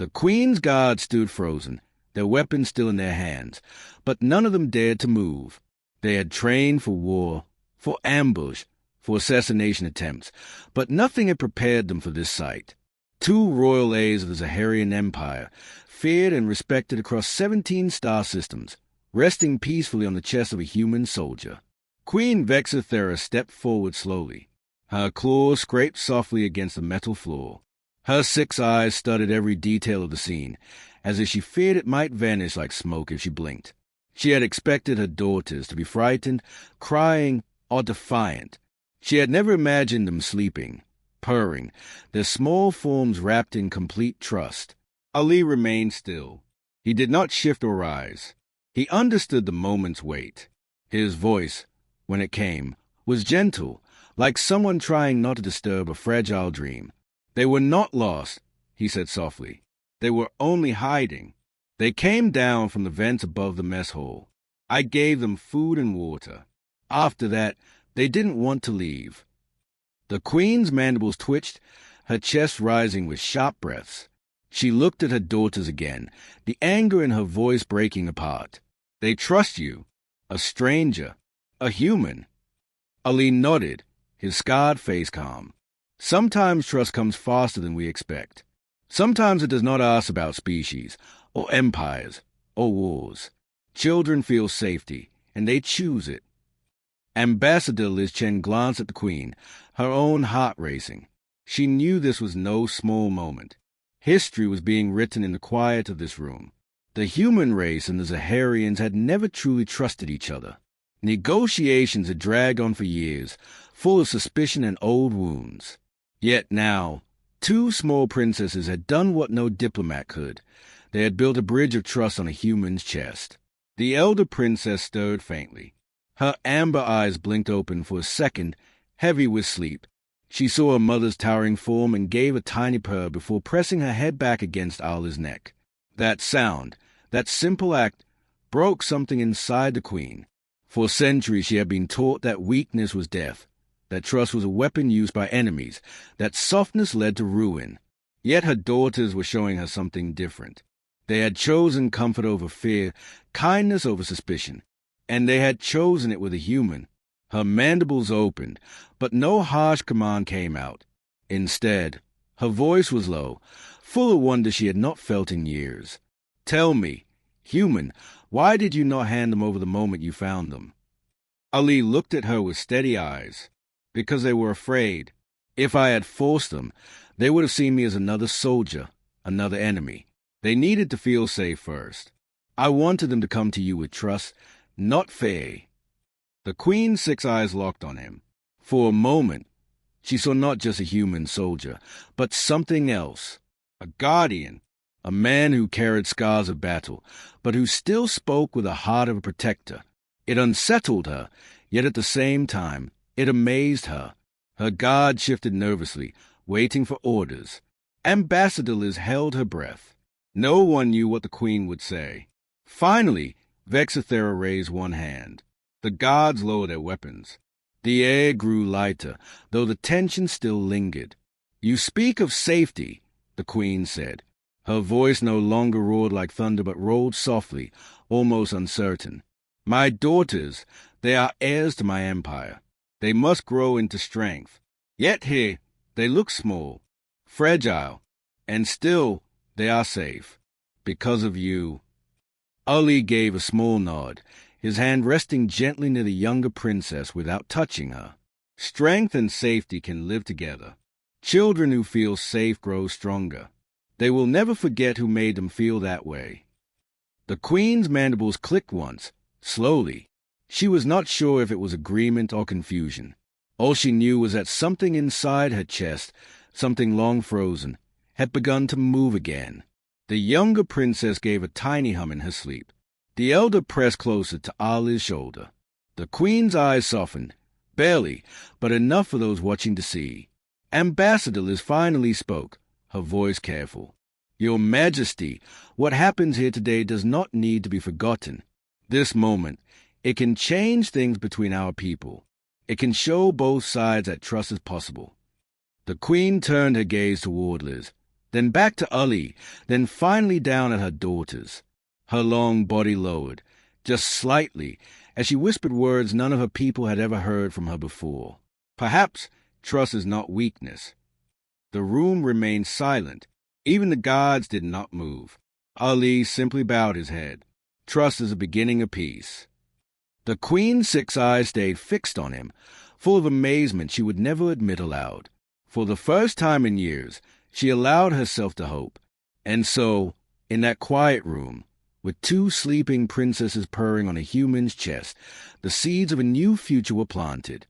The Queen's guards stood frozen, their weapons still in their hands, but none of them dared to move. They had trained for war, for ambush, for assassination attempts, but nothing had prepared them for this sight. 2 royal heirs of the Zaharian Empire, feared and respected across 17 star systems, resting peacefully on the chest of a human soldier. Queen Vexithera stepped forward slowly. Her claws scraped softly against the metal floor. Her 6 eyes studied every detail of the scene, as if she feared it might vanish like smoke if she blinked. She had expected her daughters to be frightened, crying, or defiant. She had never imagined them sleeping, purring, their small forms wrapped in complete trust. Ali remained still. He did not shift or rise. He understood the moment's weight. His voice, when it came, was gentle, like someone trying not to disturb a fragile dream. They were not lost, he said softly. They were only hiding. They came down from the vents above the mess hall. I gave them food and water. After that, they didn't want to leave. The Queen's mandibles twitched, her chest rising with sharp breaths. She looked at her daughters again, the anger in her voice breaking apart. They trust you, a stranger, a human. Ali nodded, his scarred face calm. Sometimes trust comes faster than we expect. Sometimes it does not ask about species, or empires, or wars. Children feel safety, and they choose it. Ambassador Liz Chen glanced at the Queen, her own heart racing. She knew this was no small moment. History was being written in the quiet of this room. The human race and the Zaharians had never truly trusted each other. Negotiations had dragged on for years, full of suspicion and old wounds. Yet now, 2 small princesses had done what no diplomat could. They had built a bridge of trust on a human's chest. The elder princess stirred faintly. Her amber eyes blinked open for a second, heavy with sleep. She saw her mother's towering form and gave a tiny purr before pressing her head back against Ali's neck. That sound, that simple act, broke something inside the Queen. For centuries she had been taught that weakness was death, that trust was a weapon used by enemies, that softness led to ruin. Yet her daughters were showing her something different. They had chosen comfort over fear, kindness over suspicion, and they had chosen it with a human. Her mandibles opened, but no harsh command came out. Instead, her voice was low, full of wonder she had not felt in years. Tell me, human, why did you not hand them over the moment you found them? Ali looked at her with steady eyes. Because they were afraid. If I had forced them, they would have seen me as another soldier, another enemy. They needed to feel safe first. I wanted them to come to you with trust, not fear. The Queen's 6 eyes locked on him. For a moment, she saw not just a human soldier, but something else. A guardian, a man who carried scars of battle, but who still spoke with the heart of a protector. It unsettled her, yet at the same time, it amazed her. Her guard shifted nervously, waiting for orders. Ambassador Liz held her breath. No one knew what the Queen would say. Finally, Vexithera raised one hand. The guards lowered their weapons. The air grew lighter, though the tension still lingered. You speak of safety, the Queen said. Her voice no longer roared like thunder, but rolled softly, almost uncertain. My daughters, they are heirs to my empire. They must grow into strength. Yet here, they look small, fragile, and still they are safe. Because of you. Ali gave a small nod, his hand resting gently near the younger princess without touching her. Strength and safety can live together. Children who feel safe grow stronger. They will never forget who made them feel that way. The Queen's mandibles clicked once, slowly. She was not sure if it was agreement or confusion. All she knew was that something inside her chest, something long frozen, had begun to move again. The younger princess gave a tiny hum in her sleep. The elder pressed closer to Ali's shoulder. The Queen's eyes softened, barely, but enough for those watching to see. Ambassador Liz finally spoke, her voice careful. Your Majesty, what happens here today does not need to be forgotten. This moment, it can change things between our people. It can show both sides that trust is possible. The Queen turned her gaze toward Liz, then back to Ali, then finally down at her daughters. Her long body lowered, just slightly, as she whispered words none of her people had ever heard from her before. Perhaps trust is not weakness. The room remained silent. Even the gods did not move. Ali simply bowed his head. Trust is the beginning of peace. The queen's 6 eyes stayed fixed on him, full of amazement she would never admit aloud. For the first time in years, she allowed herself to hope. And so, in that quiet room, with 2 sleeping princesses purring on a human's chest, the seeds of a new future were planted.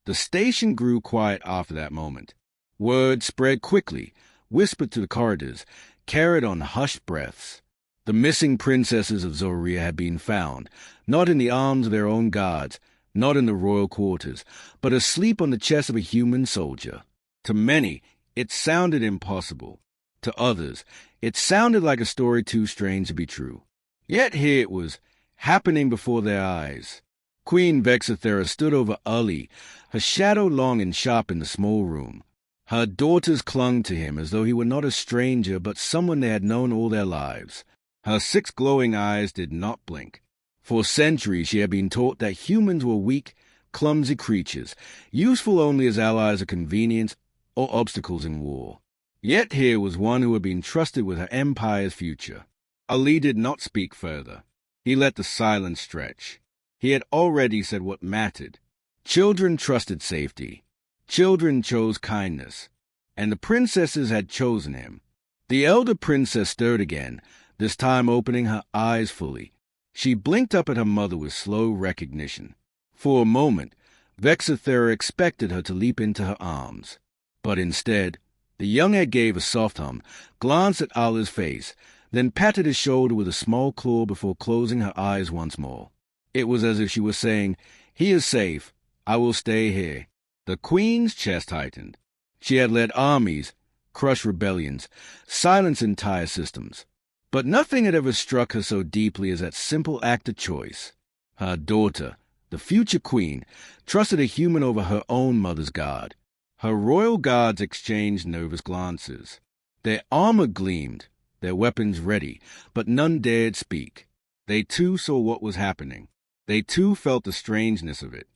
The station grew quiet after that moment. Word spread quickly, whispered to the corridors, carried on hushed breaths. The missing princesses of Zoria had been found, not in the arms of their own gods, not in the royal quarters, but asleep on the chest of a human soldier. To many, it sounded impossible. To others, it sounded like a story too strange to be true. Yet here it was, happening before their eyes. Queen Vexithera stood over Ali, her shadow long and sharp in the small room. Her daughters clung to him as though he were not a stranger but someone they had known all their lives. Her 6 glowing eyes did not blink. For centuries she had been taught that humans were weak, clumsy creatures, useful only as allies of convenience or obstacles in war. Yet here was one who had been trusted with her empire's future. Ali did not speak further. He let the silence stretch. He had already said what mattered. Children trusted safety. Children chose kindness. And the princesses had chosen him. The elder princess stirred again, this time opening her eyes fully. She blinked up at her mother with slow recognition. For a moment, Vexithera expected her to leap into her arms. But instead, the young egg gave a soft hum, glanced at Allah's face, then patted his shoulder with a small claw before closing her eyes once more. It was as if she were saying, "He is safe. I will stay here." The queen's chest tightened. She had led armies, crushed rebellions, silenced entire systems. But nothing had ever struck her so deeply as that simple act of choice. Her daughter, the future queen, trusted a human over her own mother's god. Her royal guards exchanged nervous glances. Their armor gleamed, their weapons ready, but none dared speak. They too saw what was happening. They too felt the strangeness of it.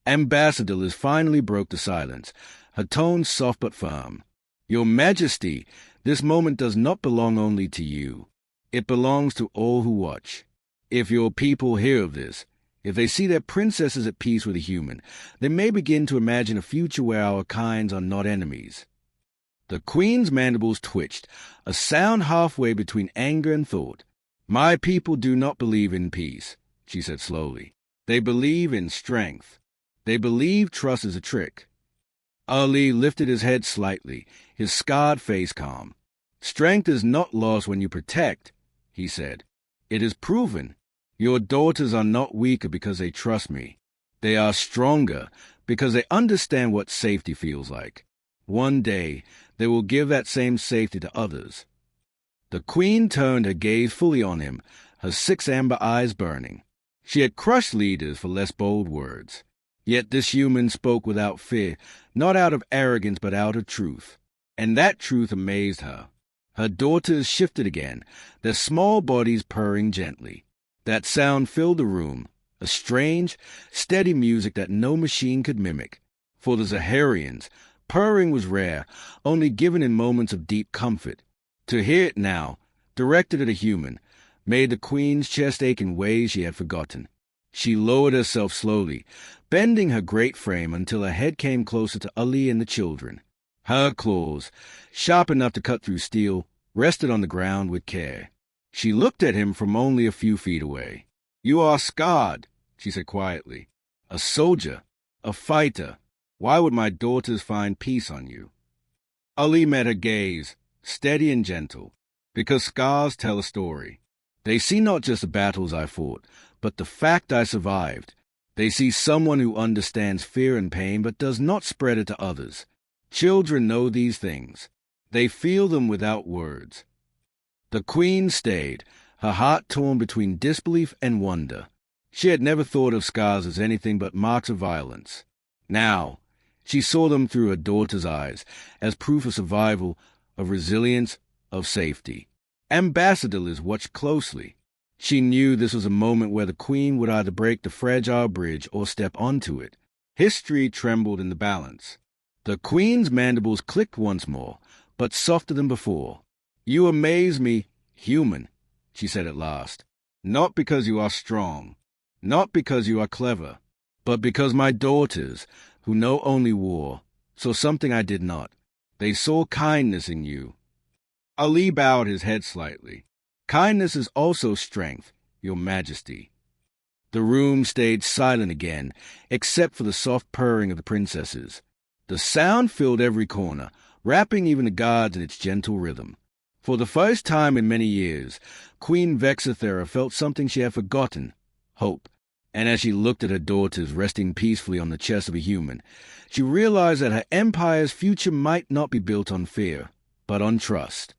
Ambassador Liz finally broke the silence, her tone soft but firm. "Your Majesty, this moment does not belong only to you. It belongs to all who watch. If your people hear of this, if they see their princesses at peace with a human, they may begin to imagine a future where our kinds are not enemies." The queen's mandibles twitched, a sound halfway between anger and thought. "My people do not believe in peace," she said slowly. "They believe in strength. They believe trust is a trick." Ali lifted his head slightly, his scarred face calm. "Strength is not lost when you protect," he said. "It is proven. Your daughters are not weaker because they trust me. They are stronger because they understand what safety feels like. One day, they will give that same safety to others." The queen turned her gaze fully on him, her 6 amber eyes burning. She had crushed leaders for less bold words. Yet this human spoke without fear, not out of arrogance but out of truth. And that truth amazed her. Her daughters shifted again, their small bodies purring gently. That sound filled the room, a strange, steady music that no machine could mimic. For the Zaharians, purring was rare, only given in moments of deep comfort. To hear it now, directed at a human, made the queen's chest ache in ways she had forgotten. She lowered herself slowly, bending her great frame until her head came closer to Ali and the children. Her claws, sharp enough to cut through steel, rested on the ground with care. She looked at him from only a few feet away. "You are scarred," she said quietly. "A soldier, a fighter. Why would my daughters find peace on you?" Ali met her gaze, steady and gentle. "Because scars tell a story. They see not just the battles I fought, but the fact I survived. They see someone who understands fear and pain but does not spread it to others. Children know these things. They feel them without words." The queen stayed, her heart torn between disbelief and wonder. She had never thought of scars as anything but marks of violence. Now, she saw them through her daughter's eyes, as proof of survival, of resilience, of safety. Ambassador Liz watched closely. She knew this was a moment where the Queen would either break the fragile bridge or step onto it. History trembled in the balance. The Queen's mandibles clicked once more, but softer than before. "You amaze me, human," she said at last. "Not because you are strong, not because you are clever, but because my daughters, who know only war, saw something I did not. They saw kindness in you." Ali bowed his head slightly. "Kindness is also strength, Your Majesty." The room stayed silent again, except for the soft purring of the princesses. The sound filled every corner, wrapping even the gods in its gentle rhythm. For the first time in many years, Queen Vexithera felt something she had forgotten, hope. And as she looked at her daughters resting peacefully on the chest of a human, she realized that her empire's future might not be built on fear, but on trust.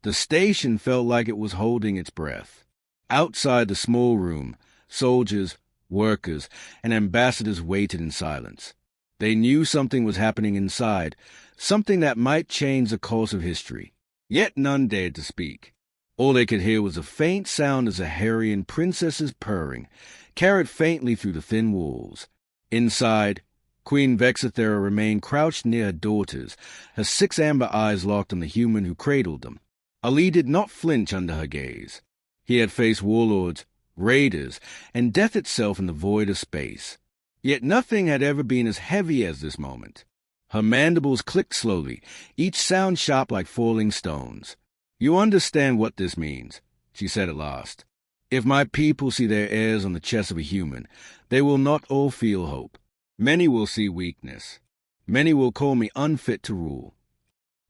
The station felt like it was holding its breath. Outside the small room, soldiers, workers, and ambassadors waited in silence. They knew something was happening inside, something that might change the course of history. Yet none dared to speak. All they could hear was a faint sound of Zaharian princesses purring, carried faintly through the thin walls. Inside, Queen Vexithera remained crouched near her daughters, her 6 amber eyes locked on the human who cradled them. Ali did not flinch under her gaze. He had faced warlords, raiders, and death itself in the void of space. Yet nothing had ever been as heavy as this moment. Her mandibles clicked slowly, each sound sharp like falling stones. "You understand what this means," she said at last. "If my people see their heirs on the chest of a human, they will not all feel hope. Many will see weakness. Many will call me unfit to rule."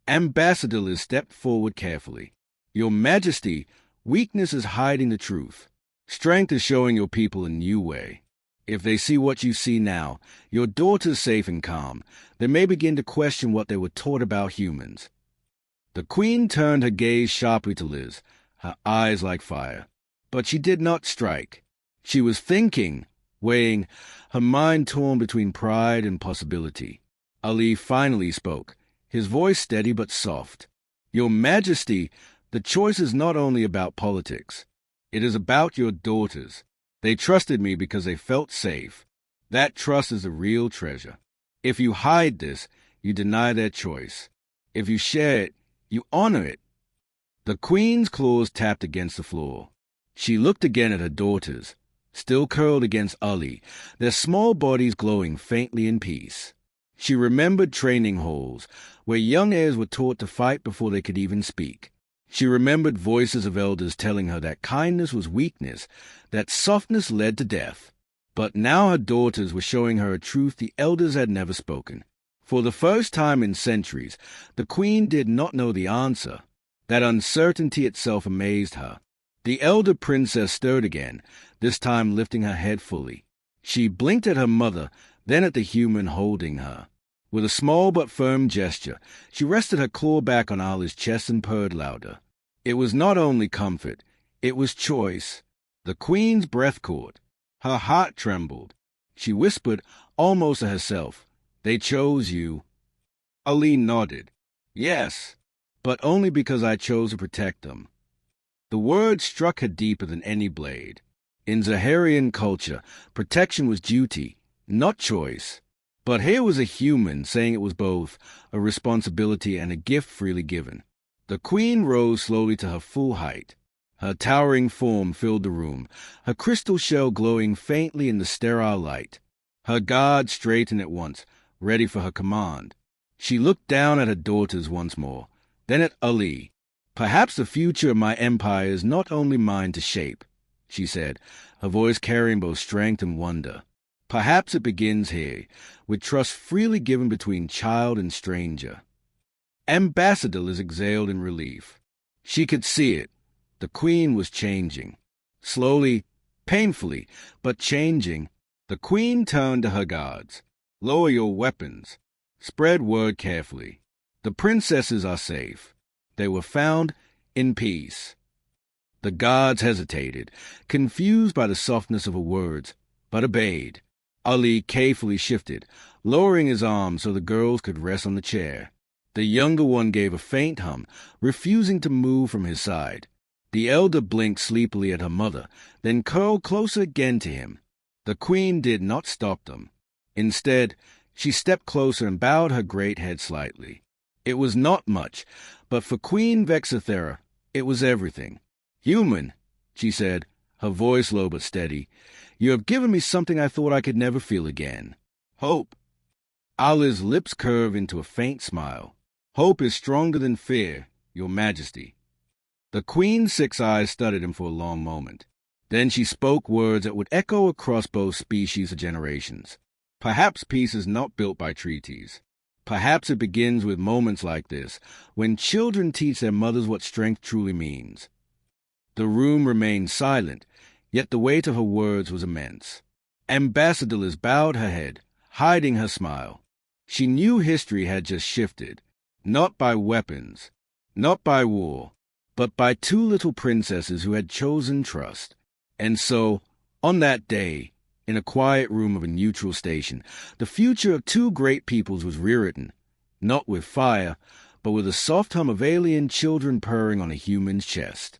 Ambassador Liz stepped forward carefully. "Your Majesty, weakness is hiding the truth. Strength is showing your people a new way. If they see what you see now, your daughters safe and calm, they may begin to question what they were taught about humans." The Queen turned her gaze sharply to Liz, her eyes like fire. But she did not strike. She was thinking, weighing, her mind torn between pride and possibility. Ali finally spoke, his voice steady but soft. "Your Majesty, the choice is not only about politics. It is about your daughters. They trusted me because they felt safe. That trust is a real treasure. If you hide this, you deny their choice. If you share it, you honor it." The Queen's claws tapped against the floor. She looked again at her daughters, still curled against Ali, their small bodies glowing faintly in peace. She remembered training halls, where young heirs were taught to fight before they could even speak. She remembered voices of elders telling her that kindness was weakness, that softness led to death. But now her daughters were showing her a truth the elders had never spoken. For the first time in centuries, the Queen did not know the answer. That uncertainty itself amazed her. The elder princess stirred again, this time lifting her head fully. She blinked at her mother, then at the human holding her. With a small but firm gesture, she rested her claw back on Ali's chest and purred louder. It was not only comfort, it was choice. The Queen's breath caught. Her heart trembled. She whispered, almost to herself, "They chose you." Ali nodded. "Yes, but only because I chose to protect them." The word struck her deeper than any blade. In Zaharian culture, protection was duty, not choice. But here was a human saying it was both a responsibility and a gift freely given. The Queen rose slowly to her full height. Her towering form filled the room, her crystal shell glowing faintly in the sterile light. Her guard straightened at once, ready for her command. She looked down at her daughters once more, then at Ali. "Perhaps the future of my empire is not only mine to shape," she said, her voice carrying both strength and wonder. "Perhaps it begins here, with trust freely given between child and stranger." Ambassador Liz exhaled in relief. She could see it. The Queen was changing. Slowly, painfully, but changing. The Queen turned to her guards. "Lower your weapons. Spread word carefully. The princesses are safe. They were found in peace." The guards hesitated, confused by the softness of her words, but obeyed. Ali carefully shifted, lowering his arms so the girls could rest on the chair. The younger one gave a faint hum, refusing to move from his side. The elder blinked sleepily at her mother, then curled closer again to him. The queen did not stop them. Instead, she stepped closer and bowed her great head slightly. It was not much, but for Queen Vexathera, it was everything. "Human," she said, her voice low but steady, "you have given me something I thought I could never feel again. Hope." Ali's lips curved into a faint smile. "Hope is stronger than fear, Your Majesty." The Queen's 6 eyes studied him for a long moment. Then she spoke words that would echo across both species of generations. "Perhaps peace is not built by treaties. Perhaps it begins with moments like this, when children teach their mothers what strength truly means." The room remained silent, yet the weight of her words was immense. Ambassador Liz bowed her head, hiding her smile. She knew history had just shifted, not by weapons, not by war, but by 2 little princesses who had chosen trust. And so, on that day, in a quiet room of a neutral station, the future of 2 great peoples was rewritten, not with fire, but with a soft hum of alien children purring on a human's chest.